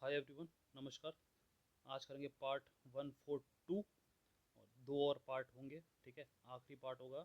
Hi everyone, नमस्कार। आज करेंगे पार्ट 142 और दो और पार्ट होंगे। ठीक है, आखिरी पार्ट होगा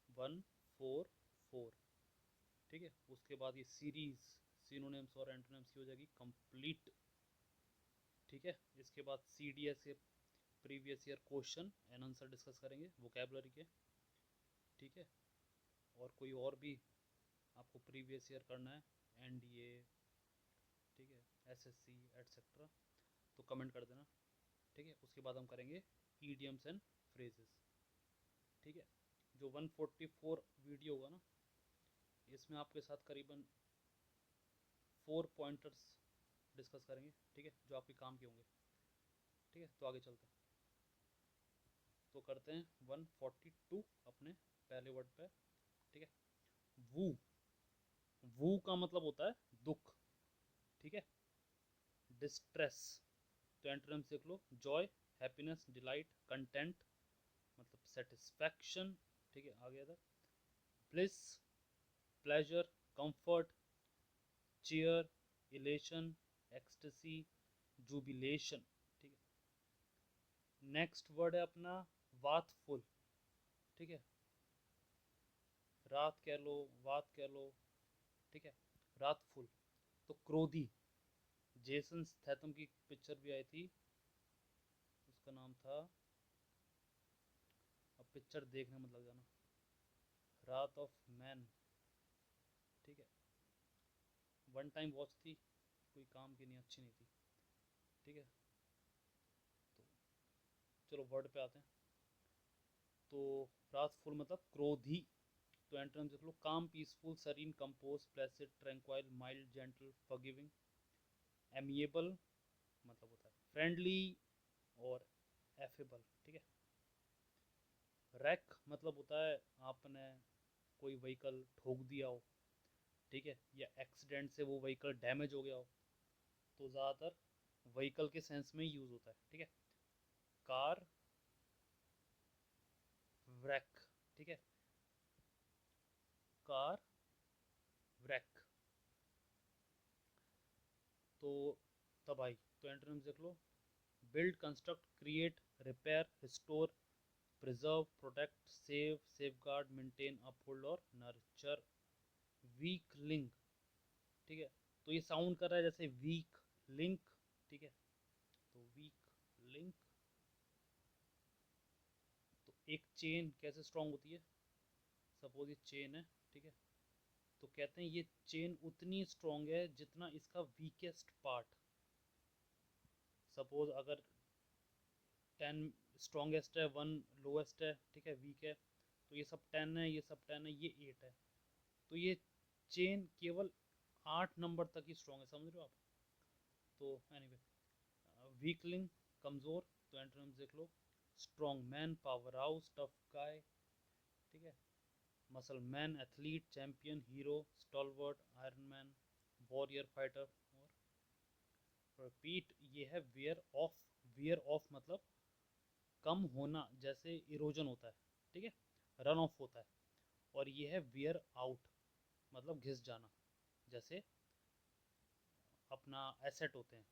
144। ठीक है, उसके बाद ये सीरीज सिनोनिम्स और एंटोनिम्स की हो जाएगी कंप्लीट। ठीक है, इसके बाद CDS के previous year question and answer discuss करेंगे वोकेबलरी के। ठीक है, और कोई और भी आपको प्रीवियस ईयर करना है, NDA, ठीक है, SSC एटसेट्रा, तो कमेंट कर देना। ठीक है, उसके बाद हम करेंगे ईडियम्स एंड फ्रेजेस। ठीक है, जो 144 वीडियो होगा ना, इसमें आपके साथ करीबन 4 पॉइंटर्स डिस्कस करेंगे। ठीक है, जो आपके काम के होंगे। ठीक है, तो आगे चलते हैं। तो करते हैं 142 अपने पहले वर्ड पे। ठीक है, वू। वू का मतलब होता है दुख। ठीक है, डिस्ट्रेस। तो एंटोनिम्स देख लो, जॉय, हैप्पीनेस, डिलाइट, कंटेंट मतलब सेटिस्फैक्शन। ठीक है, आ गया था। Bliss, pleasure, comfort, chair, elation, ecstasy, jubilation. ठीक है, नेक्स्ट वर्ड है अपना वाथफुल। ठीक है, रात कह लो, वात कह लो। ठीक है, रातफुल। तो क्रोधी। जेसन स्थैथम की पिक्चर भी आई थी, उसका नाम था, अब पिक्चर देखने मत लग जाना, रात ऑफ मैन। ठीक है, वन टाइम वॉच थी, कोई काम की नहीं, अच्छी नहीं थी। ठीक है, तो चलो वर्ड पे आते हैं। तो रातफुल मतलब क्रोधी। तो एंटोनिम्स देख लो, calm, peaceful, serene, compose, placid, tranquil, mild, gentle, forgiving. Amiable मतलब होता है फ्रेंडली और एफेबल। ठीक है, रैक मतलब होता है आपने कोई व्हीकल ठोक दिया हो, ठीक है, या एक्सीडेंट से वो व्हीकल डैमेज हो गया हो, तो ज़्यादातर व्हीकल के सेंस में यूज़ होता है। ठीक है, कार व्रैक। ठीक है, कार व्रैक। तो तबाही। तो एंटोनिम्स देख लो, build, construct, create, repair, restore, preserve, protect, save, safeguard, maintain, uphold और नर्चर। Weak link. ठीक है, तो ये साउंड कर रहा है जैसे वीक लिंक। ठीक है, तो वीक लिंक। तो एक चेन कैसे स्ट्रांग होती है, सपोज ये चेन है। ठीक है, तो कहते हैं ये चेन उतनी स्ट्रांग है जितना इसका वीकेस्ट पार्ट। सपोज अगर 10 स्ट्रॉन्गेस्ट है, 1 लोएस्ट है, ठीक है, वीक है, तो ये सब 10 है, ये सब 10 है, ये 8 है, तो ये चेन केवल 8 नंबर तक ही स्ट्रॉन्ग है। समझ रहे हो आप? तो एनीवे, वीक लिंक कमज़ोर। तो एंटोनिम्स देख लो, strong man, powerhouse, tough guy. ठीक है, muscle man, athlete, champion, hero, stalwart, iron man, warrior, fighter और रिपीट। ये है वेयर ऑफ। वेयर ऑफ मतलब कम होना, जैसे इरोजन होता है। ठीक है, रन ऑफ होता है। और ये है वेयर आउट मतलब घिस जाना, जैसे अपना एसेट होते हैं।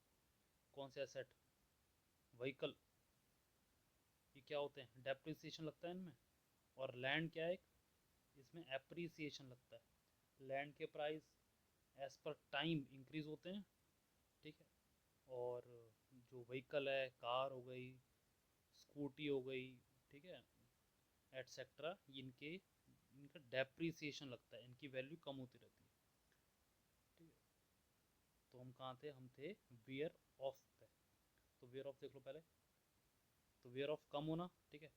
कौन से एसेट? व्हीकल। ये क्या होते हैं? डेप्रिसिएशन लगता है इनमें। और लैंड क्या है? इसमें एप्रिसिएशन लगता है। लैंड के price as per time increase होते हैं। ठीक है, और जो व्हीकल है, कार हो गई, स्कूटी हो गई, ठीक है, एटसेट्रा, इनके इनका डेप्रिसिएशन लगता है, इनकी वैल्यू कम होती रहती है। ठीक है, तो हम कहाँ थे? हम थे वेयर ऑफ पे। तो वेयर ऑफ देख लो पहले। तो वेयर ऑफ कम होना। ठीक है,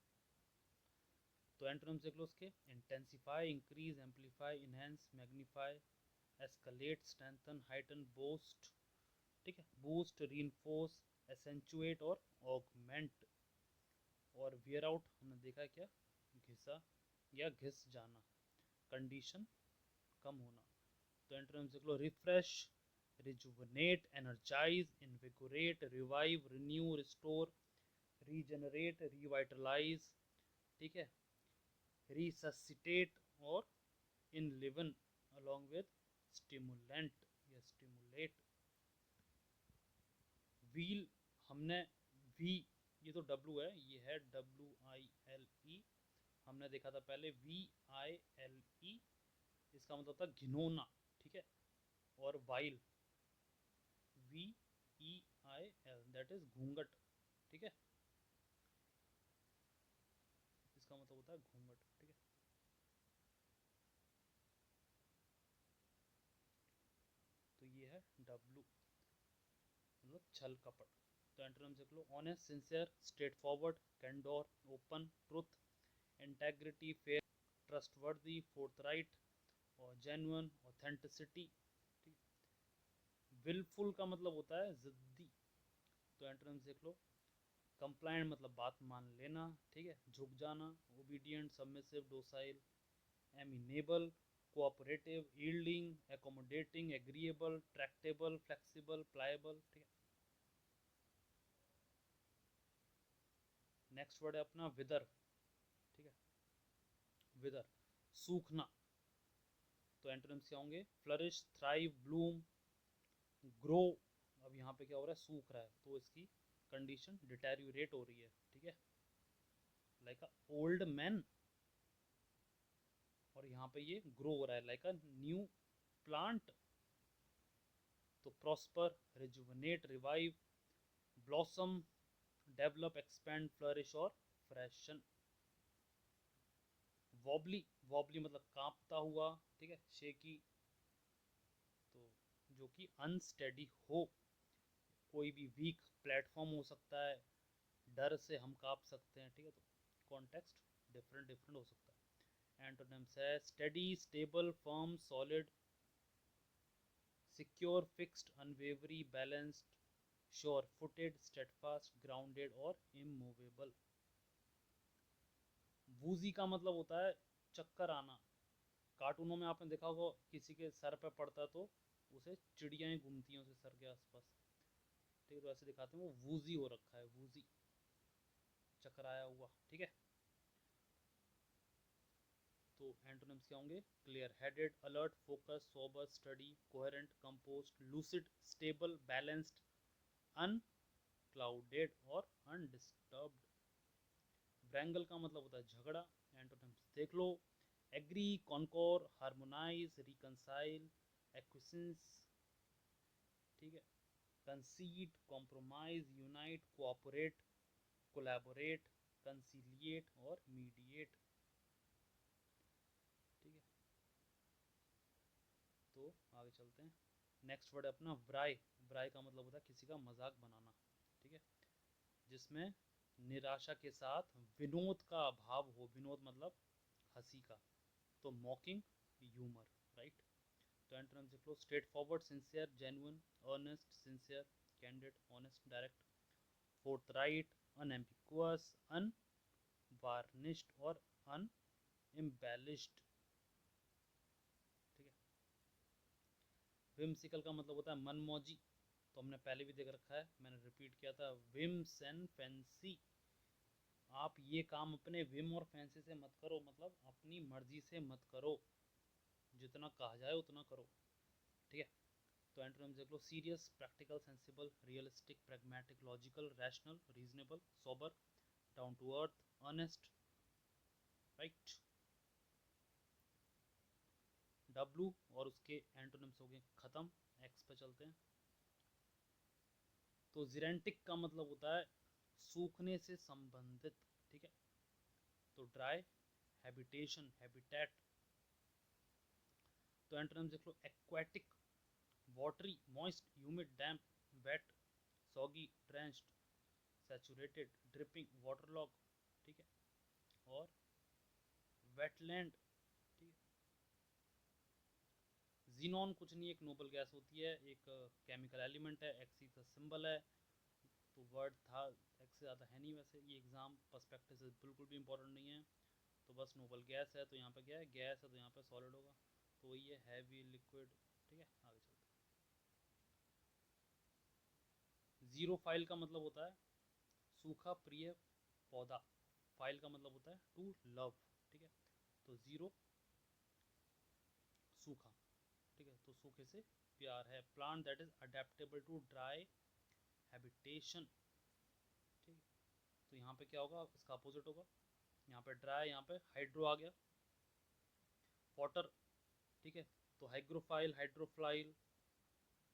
तो एंटोनिम्स देख लो उसके, intensify, increase, amplify, enhance, magnify, escalate, strengthen, heighten, boost. ठीक है, बूस्ट, रीइंफोर्स, एसेंचुएट और ऑगमेंट। और वियर आउट हमने देखा है क्या? घिसा या घिस जाना, कंडीशन कम होना। तो एंटोनिम्स देख लो, refresh, rejuvenate, energise, invigorate, revive, renew, restore, regenerate, revitalise. ठीक है, रिससिटेट और enliven along with stimulant या स्टिमुलेट। व्हील हमने वी, ये तो डब्लू है, ये है WILE, हमने देखा था पहले VILE, इसका मतलब था घिनौना, ठीक है। और वाइल VEIL, दैट इज घूंघट, ठीक है, इसका मतलब होता है घूंघट, ठीक है। तो ये है डब्लू, मतलब छल कपट। तो एंटोनिम देख लो, honest, sincere, straightforward, candour, open, truth, integrity, fair, trustworthy, forthright, और जेन्युइन, ऑथेंटिसिटी, ठीक। विलफुल का मतलब होता है जिद्दी। तो एंटोनिम्स देख लो, कंप्लायंट मतलब बात मान लेना, ठीक है, झुक जाना, obedient, submissive, docile, amenable, cooperative, yielding, accommodating, agreeable, Tractable, flexible, pliable, ठीक है। नेक्स्ट वर्ड है अपना विदर, ठीक है, विदर, सूखना। तो एंटोनिम्स क्या होंगे, फ्लरिश, थ्राइव, ब्लूम, ग्रो। अब यहाँ पे क्या हो रहा है, सूख रहा है, तो इसकी कंडीशन डिटेरियोरेट हो रही है, ठीक है, लाइक अ ओल्ड मैन। और यहाँ पे ये ग्रो हो रहा है लाइक अ न्यू प्लांट। तो prosper, rejuvenate, revive, blossom, develop, expand, flourish और फ्रेशन। वॉबली, वॉबली मतलब कांपता हुआ, ठीक है, शेकी, तो जो कि अनस्टेडी हो। कोई भी वीक प्लेटफॉर्म हो सकता है, डर से हम कांप सकते हैं, ठीक है। तो कॉन्टेक्स्ट डिफरेंट डिफरेंट हो सकता है। एंटोनिम्स है steady, stable, firm, solid, secure, fixed, unwavering, balanced, sure footed, steadfast, grounded और इमूवेबल। वूजी का मतलब होता है चक्कर आना। कार्टूनों में आपने देखा होगा, किसी के सर पे पड़ता है तो उसे चिड़ियाँ घूमती हैं उसके सर के आसपास, ठीक है, तो ऐसे दिखाते हैं वो वूजी हो रखा है, वूजी, चकराया हुआ, ठीक है। तो एंटोनिम्स क्या होंगे, clear headed, alert, focus, sober, steady, coherent, composed, lucid, stable, balanced, unclouded और अनडिस्टर्ब्ड। ब्रैंगल का मतलब होता है झगड़ा। एंटोनिम्स देख लो, agree, concur, harmonise, reconcile, acquiesce, ठीक है, concede, compromise, unite, cooperate, collaborate, conciliate और मीडिएट, ठीक है। तो आगे चलते हैं। नेक्स्ट वर्ड है अपना व्राई। व्राई का मतलब होता है किसी का मजाक बनाना, ठीक है, जिसमें निराशा के साथ विनोद का भाव हो। विनोद मतलब हंसी का, तो मॉकिंग, ह्यूमर, राइट। तो एंटोनिम्स देख लो, straightforward, sincere, genuine, earnest, sincere, candid, honest, direct, forthright, unambiguous, unvarnished और अनएम्बेलिश्ड, ठीक है। विम्सिकल का मतलब होता है मनमौजी। तो हमने पहले भी देख रखा है, मैंने रिपीट किया था, विम्स एंड फैंसी। आप ये काम अपने विम और फैंसी से मत करो, मतलब अपनी मर्जी से मत करो, जितना कहा जाए उतना करो, ठीक है। तो एंटोनिम्स देख लो, serious, practical, sensible, realistic, pragmatic, logical, rational, reasonable, sober, down to earth, honest, right. W और उसके एंटोनिम्स हो गए खत्म। एक्स पे चलते हैं। तो जिरेंटिक का मतलब होता है सूखने से संबंधित, ठीक है। तो ड्राई, हैबिटेशन, हैबिटेट। तो एंटोनिम्स देख लो, एक्वेटिक, वाटरी, मॉइस्ट, ह्यूमिड, डैम्प, वेट, सॉगी, ट्रेंच्ड, सैचुरेटेड, ड्रिपिंग, वाटरलॉग, ठीक है, और वेटलैंड, ठीक है। जीनॉन कुछ नहीं, एक नोबल गैस होती है, एक केमिकल एलिमेंट है, एक्सी का सिंबल है। तो वर्ड था, एक्स से ज़्यादा है नहीं, वैसे ये एग्जाम पर्सपेक्टिव से बिल्कुल भी इंपॉर्टेंट नहीं है। तो बस नोबल गैस है, तो यहाँ पे क्या है, गैस है, तो यहाँ पे सॉलिड होगा, तो वही है हैवी, लिक्विड, ठीक है। आगे चलते हैं। जीरो फाइल का मतलब होता है सूखा प्रिय पौधा। फाइल का मतलब होता है टू लव, ठीक है। तो जीरो, सूखा, ठीक है, तो सूखे से प्यार है। Plant that is adaptable to dry habitation, ठीक है। तो यहाँ पे क्या होगा, इसका अपोजिट होगा, यहाँ पे ड्राई, यहाँ पे हाइड्रो आ गया, वाटर, ठीक है। तो हाइग्रोफाइल, हाइड्रोफाइल,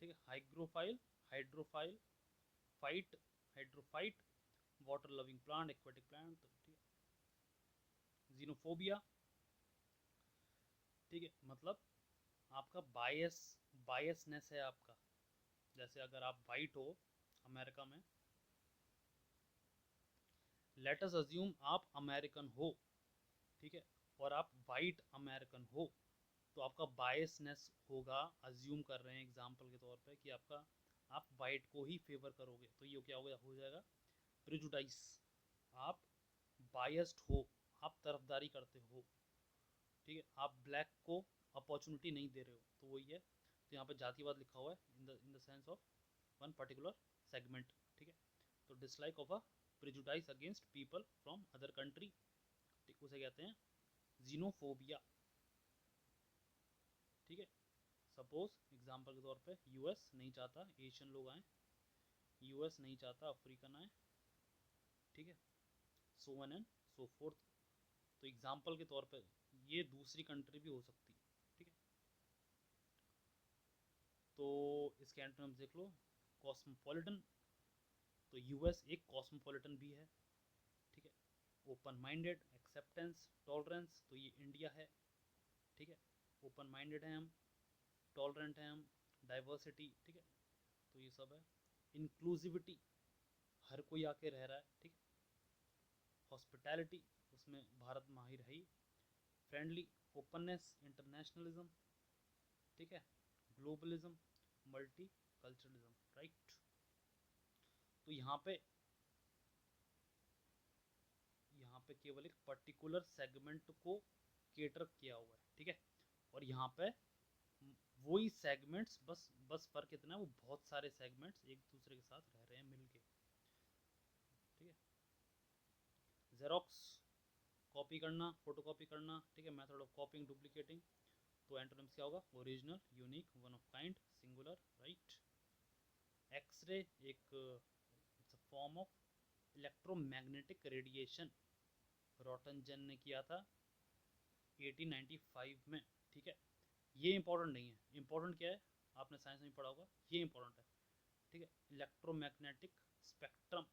ठीक है, hygrophile, hydrophile, phyte, hydrophyte, water loving plant, aquatic plant, ठीक है। जीनोफोबिया, ठीक है, मतलब आपका बायसनेस है आपका। जैसे अगर आप वाइट हो अमेरिका में, लेट अस अज्यूम आप अमेरिकन हो, ठीक है, और आप वाइट अमेरिकन हो, तो आपका बायसनेस होगा, अज्यूम कर रहे हैं एग्जांपल के तौर पे कि आपका, आप वाइट को ही फेवर करोगे, तो ये क्या हो जाएगा, प्रेजुडाइस। आप बायस्ड हो, आप तरफदारी करते हो, ठीक है, आप ब्लैक को अपॉर्चुनिटी नहीं दे रहे हो, तो वही है। तो यहाँ पे जातिवाद लिखा हुआ है in the sense of one particular segment, ठीक है। तो dislike of a prejudice against people from other country, ठीक, उसे कहते हैं जीनोफोबिया, ठीक है। सपोज एग्जांपल के तौर पे यूएस नहीं चाहता एशियन लोग आए, यूएस नहीं चाहता अफ्रीकन आए, ठीक है, so one and so fourth. तो एग्जांपल के तौर पे ये दूसरी कंट्री भी हो सकती है, ठीक है। तो इसके एंटोनिम्स देख लो, कॉस्मोपॉलिटन, तो यूएस एक कॉस्मोपॉलिटन भी है, ठीक है। ओपन माइंडेड, एक्सेप्टेंस, टॉलरेंस, तो ये इंडिया है, ठीक है। ओपन माइंडेड है हम, टॉलरेंट है हम, डाइवर्सिटी, ठीक है, तो ये सब है। इंक्लूसिविटी, हर कोई आके रह रहा है, ठीक है। हॉस्पिटैलिटी, उसमें भारत माहिर है ही। फ्रेंडली, ओपननेस, इंटरनेशनलिज्म, ठीक है, ग्लोबलिज्म, मल्टी कल्चरलिज्म, राइट। तो यहाँ पे केवल एक पर्टिकुलर सेगमेंट को केटर किया हुआ है, ठीक है। और यहाँ पे वही सेगमेंट्स, बस फर्क इतना है, वो बहुत सारे सेगमेंट्स एक दूसरे के साथ रह रहे हैं मिलके, ठीक है। जेरोक्स, कॉपी करना, फोटो कॉपी करना, ठीक है, मेथड ऑफ कॉपिंग, डुप्लीकेटिंग। तो एंटोनिम्स क्या होगा, original, unique, one of kind, singular, right. X-ray एक it's a form of electromagnetic radiation, Roentgen ने किया था 1895 में, ठीक है। ये इंपॉर्टेंट नहीं है, इंपॉर्टेंट क्या है, आपने साइंस में पढ़ा होगा, ये इंपॉर्टेंट है, ठीक है। इलेक्ट्रोमैग्नेटिक स्पेक्ट्रम,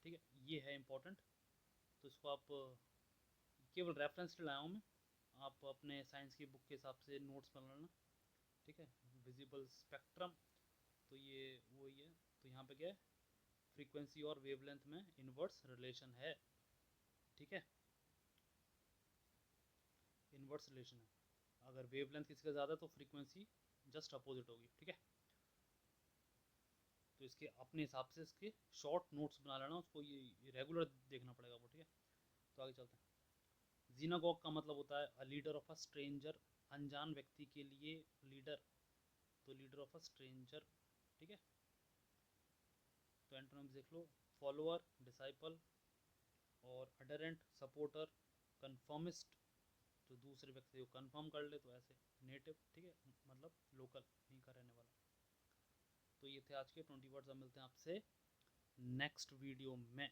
ठीक है, ये है इंपॉर्टेंट। तो इसको आप केवल रेफरेंस लाया हूँ मैं, आप अपने साइंस की बुक के हिसाब से नोट्स बना लेना, ठीक है। विजिबल स्पेक्ट्रम, तो ये वही है। तो यहाँ पे क्या है, फ्रीक्वेंसी और वेवलेंथ में इनवर्स रिलेशन है, ठीक है, इनवर्स रिलेशन है। अगर वेवलेंथ किसी का ज़्यादा तो फ्रीक्वेंसी जस्ट अपोजिट होगी, ठीक है। तो इसके अपने हिसाब से इसके शॉर्ट नोट्स बना लेना, उसको ये रेगुलर देखना पड़ेगा वो, ठीक है। तो आगे चलते हैं। जीनागॉग का मतलब होता है a leader of a stranger, अनजान व्यक्ति के लिए लीडर, तो लीडर ऑफ अ स्ट्रेंजर, ठीक है। तो एंटोनिम्स देख लो, फॉलोअर, डिसाइपल, और अडरेंट, सपोर्टर, कन्फर्मिस्ट, जो दूसरे व्यक्ति को कन्फर्म कर ले, तो ऐसे नेटिव, ठीक है, मतलब लोकल, यहीं का रहने वाला। तो ये थे आज के 20 वर्ड्स। अब मिलते हैं आपसे नेक्स्ट वीडियो में।